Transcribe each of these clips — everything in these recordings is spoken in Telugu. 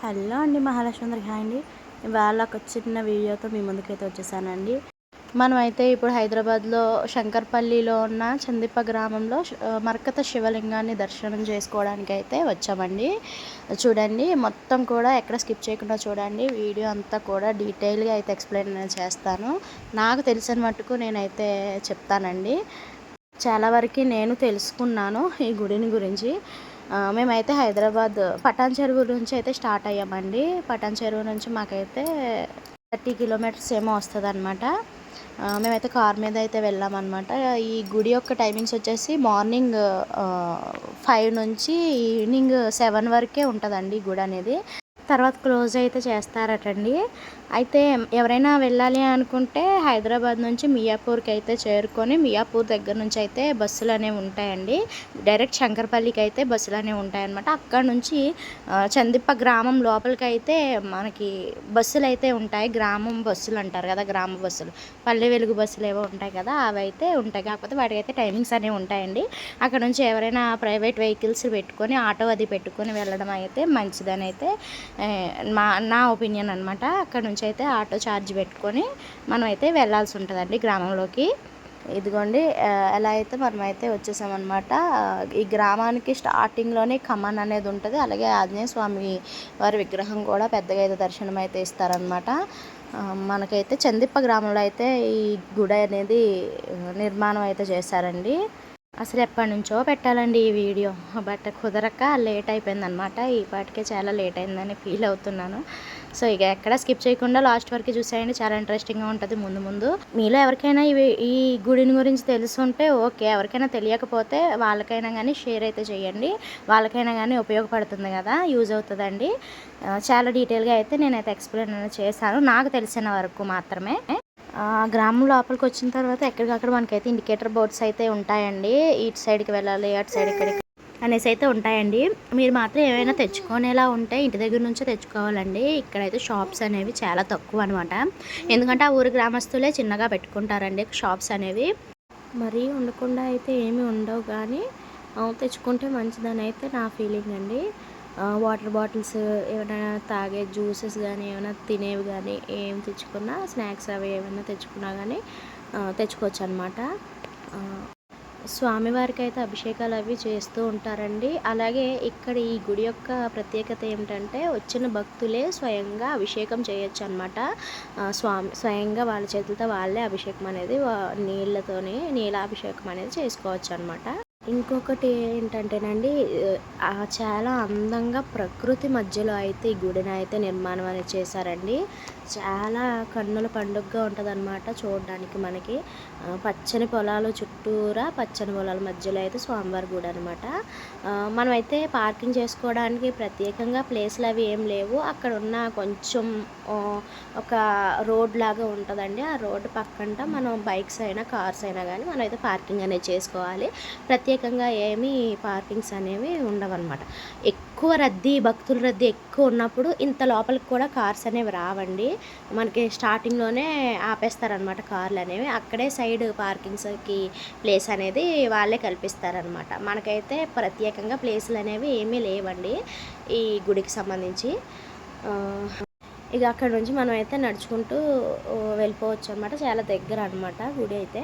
హలో అండి, మహాలక్ష్మి అందరికి హాయ్ అండి. ఇవాళ ఒక చిన్న వీడియోతో మీ ముందుకైతే వచ్చేసానండి. మనమైతే ఇప్పుడు హైదరాబాద్లో శంకర్పల్లిలో ఉన్న చందిప్ప గ్రామంలో మరకత శివలింగాన్ని దర్శనం చేసుకోవడానికి అయితే వచ్చామండి. చూడండి, మొత్తం కూడా ఎక్కడ స్కిప్ చేయకుండా చూడండి. వీడియో అంతా కూడా డీటెయిల్గా అయితే ఎక్స్ప్లెయిన్ చేస్తాను. నాకు తెలిసిన మట్టుకు నేనైతే చెప్తానండి. చాలా వరకు నేను తెలుసుకున్నాను ఈ గుడిని గురించి. మేమైతే హైదరాబాద్ పటాన్ చెరువు నుంచి అయితే స్టార్ట్ అయ్యామండి. పటాన్ చెరువు నుంచి మాకైతే 30 కిలోమీటర్స్ ఏమో వస్తుంది అనమాట. మేమైతే కార్ మీద అయితే వెళ్ళామన్నమాట. ఈ గుడి యొక్క టైమింగ్స్ వచ్చేసి మార్నింగ్ 5 నుంచి ఈవినింగ్ 7 వరకే ఉంటుందండి గుడి అనేది. తర్వాత క్లోజ్ అయితే చేస్తారటండి. అయితే ఎవరైనా వెళ్ళాలి అనుకుంటే హైదరాబాద్ నుంచి మియాపూర్కి అయితే చేరుకొని మియాపూర్ దగ్గర నుంచి అయితే బస్సులు అనేవి ఉంటాయండి. డైరెక్ట్ శంకర్పల్లికి అయితే బస్సులు అనేవి ఉంటాయన్నమాట. అక్కడ నుంచి చందిప్ప గ్రామం లోపలికి అయితే మనకి బస్సులు అయితే ఉంటాయి. గ్రామం బస్సులు అంటారు కదా, గ్రామ బస్సులు, పల్లె వెలుగు బస్సులు ఏవో ఉంటాయి కదా, అవి అయితే ఉంటాయి. కాకపోతే వాటికి అయితే టైమింగ్స్ అనేవి ఉంటాయండి. అక్కడ నుంచి ఎవరైనా ప్రైవేట్ వెహికల్స్ పెట్టుకొని ఆటో అది పెట్టుకొని వెళ్ళడం అయితే మంచిదని అయితే నా ఒపీనియన్ అనమాట. అక్కడ నుంచి అయితే ఆటో ఛార్జ్ పెట్టుకొని మనం అయితే వెళ్ళాల్సి ఉంటుందండి గ్రామంలోకి. ఇదిగోండి, ఎలా అయితే మనమైతే వచ్చేసామన్నమాట. ఈ గ్రామానికి స్టార్టింగ్లోనే కమాన్ అనేది ఉంటుంది. అలాగే ఆంజనేయ స్వామి వారి విగ్రహం కూడా పెద్దగా అయితే దర్శనం అయితే ఇస్తారనమాట. మనకైతే చందిప్ప గ్రామంలో అయితే ఈ గుడి అనేది నిర్మాణం అయితే చేశారండి. అసలు ఎప్పటి నుంచో పెట్టాలండి ఈ వీడియో, బట్ కుదరక లేట్ అయిపోయిందనమాట. ఈ పాటికే చాలా లేట్ అయిందని ఫీల్ అవుతున్నాను. సో ఇక ఎక్కడ స్కిప్ చేయకుండా లాస్ట్ వరకు చూసేయండి, చాలా ఇంట్రెస్టింగ్గా ఉంటుంది. ముందు మీలో ఎవరికైనా ఈ గుడిని గురించి తెలుసుంటే ఓకే, ఎవరికైనా తెలియకపోతే వాళ్ళకైనా కానీ షేర్ అయితే చేయండి. వాళ్ళకైనా కానీ ఉపయోగపడుతుంది కదా, యూజ్ అవుతుందండి. చాలా డీటెయిల్గా అయితే నేనైతే ఎక్స్ప్లెయిన్ చేశాను, నాకు తెలిసిన వరకు మాత్రమే. గ్రామం లోపలికి వచ్చిన తర్వాత ఎక్కడికక్కడ మనకైతే ఇండికేటర్ బోర్డ్స్ అయితే ఉంటాయండి. ఇటు సైడ్కి వెళ్ళాలి, అటు సైడ్ ఇక్కడికి అనేసి అయితే ఉంటాయండి. మీరు మాత్రం ఏమైనా తెచ్చుకునేలా ఉంటే ఇంటి దగ్గర నుంచే తెచ్చుకోవాలండి. ఇక్కడైతే షాప్స్ అనేవి చాలా తక్కువ అనమాట. ఎందుకంటే ఆ ఊరి గ్రామస్తులే చిన్నగా పెట్టుకుంటారండి షాప్స్ అనేవి. మరీ ఉండకుండా అయితే ఏమీ ఉండవు, కానీ తెచ్చుకుంటే మంచిదని అయితే నా ఫీలింగ్ అండి. వాటర్ బాటిల్స్, ఏమైనా తాగే జ్యూసెస్ కానీ, ఏమైనా తినేవి కానీ, ఏం తెచ్చుకున్నా, స్నాక్స్ అవి ఏమైనా తెచ్చుకున్నా కానీ తెచ్చుకోవచ్చు అనమాట. స్వామివారికి అయితే అభిషేకాలు అవి చేస్తూ ఉంటారండి. అలాగే ఇక్కడ ఈ గుడి యొక్క ప్రత్యేకత ఏమిటంటే వచ్చిన భక్తులే స్వయంగా అభిషేకం చేయొచ్చు అనమాట. స్వయంగా వాళ్ళ చేతులతో వాళ్ళే అభిషేకం అనేది నీళ్ళాభిషేకం అనేది చేసుకోవచ్చు అనమాట. ఇంకొకటి ఏంటంటేనండి, చాలా అందంగా ప్రకృతి మధ్యలో అయితే ఈ గుడిని అయితే నిర్మాణం అనేది చేశారండి. చాలా కన్నుల పండుగగా ఉంటుంది అనమాట చూడడానికి. మనకి పచ్చని పొలాలు చుట్టూరా, పచ్చని పొలాల మధ్యలో అయితే స్వామివారి గుడి అనమాట. మనమైతే పార్కింగ్ చేసుకోవడానికి ప్రత్యేకంగా ప్లేస్లు అవి ఏం లేవు. అక్కడ ఉన్న కొంచెం ఒక రోడ్ లాగా ఉంటుందండి. ఆ రోడ్డు పక్కన మనం బైక్స్ అయినా కార్స్ అయినా కానీ మనం అయితే పార్కింగ్ అనేది చేసుకోవాలి. ప్రత్యేకంగా ఏమీ పార్కింగ్స్ అనేవి ఉండవన్నమాట. ఎక్కువ రద్దీ, భక్తుల రద్దీ ఎక్కువ ఉన్నప్పుడు ఇంత లోపలికి కూడా కార్స్ అనేవి రావండి. మనకి స్టార్టింగ్లోనే ఆపేస్తారనమాట కార్లు అనేవి. అక్కడే సైడ్ పార్కింగ్స్కి ప్లేస్ అనేది వాళ్ళే కల్పిస్తారనమాట. మనకైతే ప్రత్యేకంగా ప్లేసులు అనేవి ఏమీ లేవండి ఈ గుడికి సంబంధించి. ఇక అక్కడ నుంచి మనం అయితే నడుచుకుంటూ వెళ్ళిపోవచ్చు అనమాట. చాలా దగ్గర అనమాట గుడి అయితే.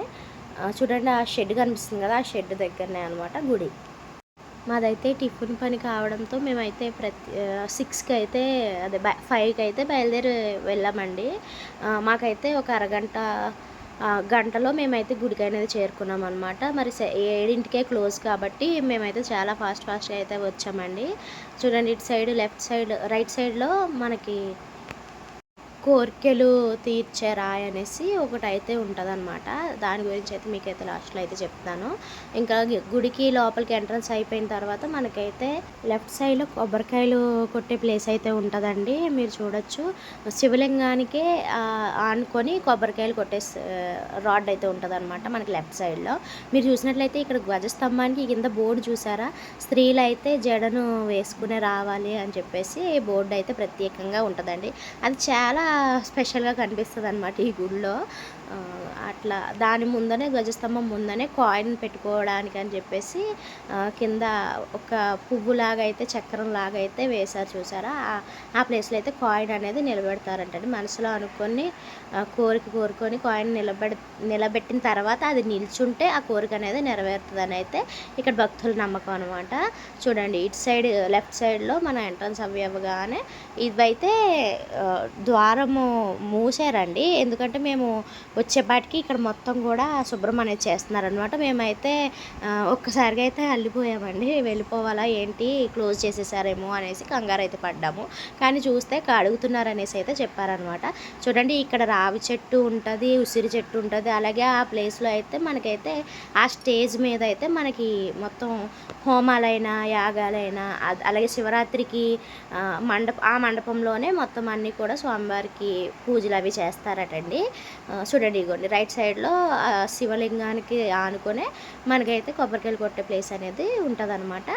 చూడండి, ఆ షెడ్ కనిపిస్తుంది కదా, ఆ షెడ్ దగ్గరనే అనమాట గుడి. మాదైతే టిఫిన్ పని కావడంతో మేమైతే 6కి అయితే 5కి అయితే బయలుదేరి వెళ్ళామండి. మాకైతే ఒక గంటలో మేమైతే గుడికి అనేది చేరుకున్నాం అనమాట. మరి 7ంటికే క్లోజ్ కాబట్టి మేమైతే చాలా ఫాస్ట్గా అయితే వచ్చామండి. చూడండి, ఇటు సైడ్, లెఫ్ట్ సైడ్, రైట్ సైడ్లో మనకి కోరికలు తీర్చే రాయి అనేసి ఒకటి అయితే ఉంటుంది అనమాట. దాని గురించి అయితే మీకైతే లాస్ట్లో అయితే చెప్తాను. ఇంకా గుడికి లోపలికి ఎంట్రన్స్ అయిపోయిన తర్వాత మనకైతే లెఫ్ట్ సైడ్లో కొబ్బరికాయలు కొట్టే ప్లేస్ అయితే ఉంటుందండి. మీరు చూడొచ్చు, శివలింగానికే ఆనుకొని కొబ్బరికాయలు కొట్టే రాడ్ అయితే ఉంటుంది అనమాట మనకి లెఫ్ట్ సైడ్లో. మీరు చూసినట్లయితే ఇక్కడ ధ్వజస్తంభానికి కింద బోర్డు చూసారా, స్త్రీలు అయితే జడను వేసుకునే రావాలి అని చెప్పేసి బోర్డు అయితే ప్రత్యేకంగా ఉంటుందండి. అది చాలా స్పెషల్గా కనిపిస్తుంది అనమాట ఈ గుడిలో. అట్లా దాని ముందనే ధ్వజస్తంభం ముందనే కాయిన్ పెట్టుకోవడానికి అని చెప్పేసి కింద ఒక పువ్వులాగా అయితే చక్రంలాగా అయితే వేశారు చూసారా. ఆ ప్లేస్లో అయితే కాయిన్ అనేది నిలబెడతారంటండి. మనసులో అనుకొని కోరుకొని కాయిన్ నిలబెట్టిన తర్వాత అది నిల్చుంటే ఆ కోరిక అనేది నెరవేరుతుందని అయితే ఇక్కడ భక్తుల నమ్మకం అనమాట. చూడండి ఇటు సైడ్ లెఫ్ట్ సైడ్లో మన ఎంట్రన్స్ అవ్వగానే ఇవైతే ద్వారము మూసారండి. ఎందుకంటే మేము వచ్చేపాటికి ఇక్కడ మొత్తం కూడా శుభ్రం అనేది చేస్తున్నారనమాట. మేమైతే ఒక్కసారిగా అయితే అల్లిపోయామండి. వెళ్ళిపోవాలా ఏంటి, క్లోజ్ చేసేసారేమో అనేసి కంగారు అయితే పడ్డాము. కానీ చూస్తే అడుగుతున్నారనేసి అయితే చెప్పారనమాట. చూడండి ఇక్కడ రావి చెట్టు ఉంటుంది, ఉసిరి చెట్టు ఉంటుంది. అలాగే ఆ ప్లేస్లో అయితే మనకైతే ఆ స్టేజ్ మీద అయితే మనకి మొత్తం హోమాలైనా యాగాలైనా అలాగే శివరాత్రికి ఆ మండపంలోనే మొత్తం అన్నీ కూడా స్వామివారికి పూజలు అవి చేస్తారటండి. చూడండి ఇగోండి రైట్ సైడ్లో శివలింగానికి ఆనుకొనే మనకైతే కొబ్బరికాయలు కొట్టే ప్లేస్ అనేది ఉంటుంది అనమాట.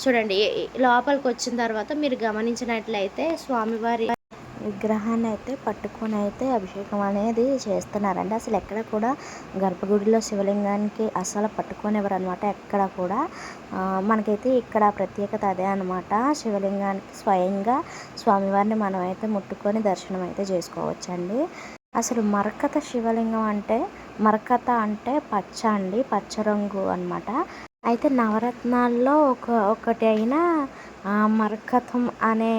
చూడండి లోపలికి వచ్చిన తర్వాత మీరు గమనించినట్లయితే స్వామివారి విగ్రహాన్ని అయితే పట్టుకొని అయితే అభిషేకం అనేది చేస్తున్నారండి. అసలు ఎక్కడ కూడా గర్భగుడిలో శివలింగానికి అసలు పట్టుకొనివ్వరు అనమాట. ఎక్కడ కూడా మనకైతే ఇక్కడ ప్రత్యేకత అదే అనమాట. శివలింగానికి స్వయంగా స్వామివారిని మనం అయితే ముట్టుకొని దర్శనం అయితే చేసుకోవచ్చండి. అసలు మరకత శివలింగం అంటే మరకత అంటే పచ్చ అండి, పచ్చ రంగు అనమాట. అయితే నవరత్నాల్లో ఒకటి అయిన మరకతం అనే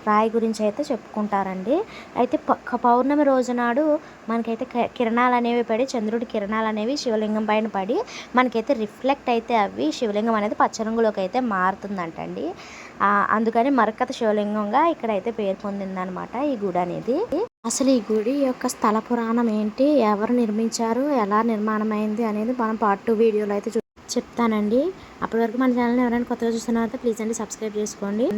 రాయి గురించి అయితే చెప్పుకుంటారండి. అయితే పౌర్ణమి రోజు నాడు మనకైతే కిరణాలు అనేవి పడి, చంద్రుడి కిరణాలు అనేవి శివలింగం పైన పడి మనకైతే రిఫ్లెక్ట్ అయితే అవి శివలింగం అనేది పచ్చరంగులోకి అయితే మారుతుందంటండి. అందుకని మరకత శివలింగంగా ఇక్కడైతే పేరు పొందిందనమాట ఈ గుడి అనేది. అసలు ఈ గుడి యొక్క స్థల పురాణం ఏంటి, ఎవరు నిర్మించారు, ఎలా నిర్మాణం అయింది అనేది మనం పార్ట్ 2 వీడియోలో అయితే చెప్తానండి. అప్పటి వరకు మన ఛానల్ని ఎవరైనా కొత్తగా చూస్తున్నారైతే ప్లీజ్ అండి సబ్స్క్రైబ్ చేసుకోండి.